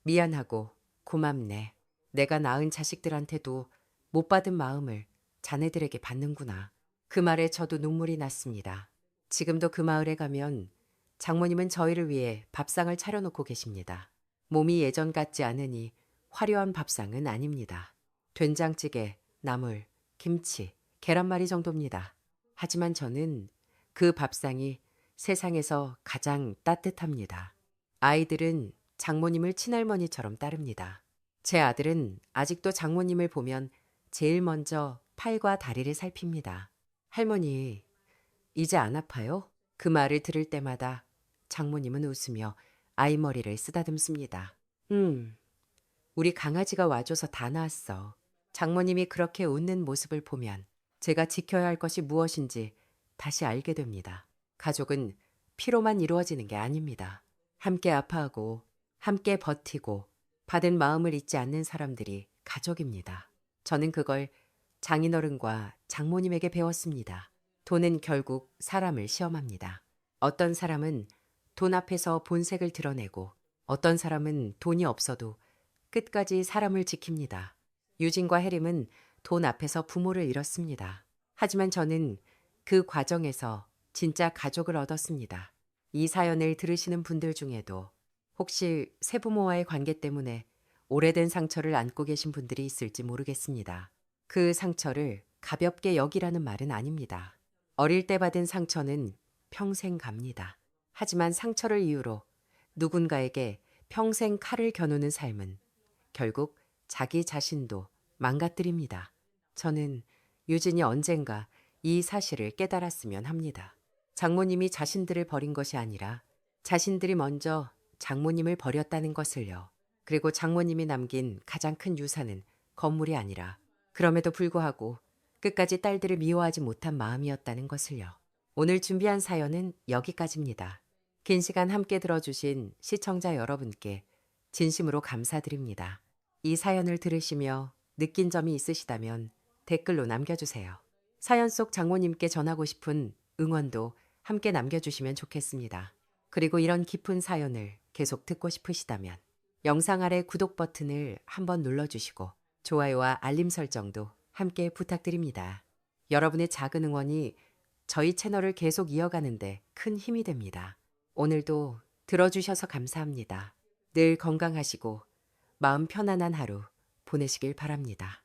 미안하고 고맙네. 내가 낳은 자식들한테도 못 받은 마음을 자네들에게 받는구나. 그 말에 저도 눈물이 났습니다. 지금도 그 마을에 가면 장모님은 저희를 위해 밥상을 차려놓고 계십니다. 몸이 예전 같지 않으니 화려한 밥상은 아닙니다. 된장찌개, 나물, 김치, 계란말이 정도입니다. 하지만 저는 그 밥상이 세상에서 가장 따뜻합니다. 아이들은 장모님을 친할머니처럼 따릅니다. 제 아들은 아직도 장모님을 보면 제일 먼저 팔과 다리를 살핍니다. 할머니, 이제 안 아파요? 그 말을 들을 때마다 장모님은 웃으며 아이 머리를 쓰다듬습니다. 우리 강아지가 와줘서 다 나았어. 장모님이 그렇게 웃는 모습을 보면 제가 지켜야 할 것이 무엇인지 다시 알게 됩니다. 가족은 피로만 이루어지는 게 아닙니다. 함께 아파하고 함께 버티고 받은 마음을 잊지 않는 사람들이 가족입니다. 저는 그걸 장인어른과 장모님에게 배웠습니다. 돈은 결국 사람을 시험합니다. 어떤 사람은 돈 앞에서 본색을 드러내고 어떤 사람은 돈이 없어도 끝까지 사람을 지킵니다. 유진과 해림은 돈 앞에서 부모를 잃었습니다. 하지만 저는 그 과정에서 진짜 가족을 얻었습니다. 이 사연을 들으시는 분들 중에도 혹시 세부모와의 관계 때문에 오래된 상처를 안고 계신 분들이 있을지 모르겠습니다. 그 상처를 가볍게 여기라는 말은 아닙니다. 어릴 때 받은 상처는 평생 갑니다. 하지만 상처를 이유로 누군가에게 평생 칼을 겨누는 삶은 결국 자기 자신도 망가뜨립니다. 저는 유진이 언젠가 이 사실을 깨달았으면 합니다. 장모님이 자신들을 버린 것이 아니라 자신들이 먼저 장모님을 버렸다는 것을요. 그리고 장모님이 남긴 가장 큰 유산은 건물이 아니라 그럼에도 불구하고 끝까지 딸들을 미워하지 못한 마음이었다는 것을요. 오늘 준비한 사연은 여기까지입니다. 긴 시간 함께 들어주신 시청자 여러분께 진심으로 감사드립니다. 이 사연을 들으시며 느낀 점이 있으시다면 댓글로 남겨주세요. 사연 속 장모님께 전하고 싶은 응원도 함께 남겨주시면 좋겠습니다. 그리고 이런 깊은 사연을 계속 듣고 싶으시다면 영상 아래 구독 버튼을 한번 눌러주시고 좋아요와 알림 설정도 함께 부탁드립니다. 여러분의 작은 응원이 저희 채널을 계속 이어가는데 큰 힘이 됩니다. 오늘도 들어주셔서 감사합니다. 늘 건강하시고 마음 편안한 하루 보내시길 바랍니다.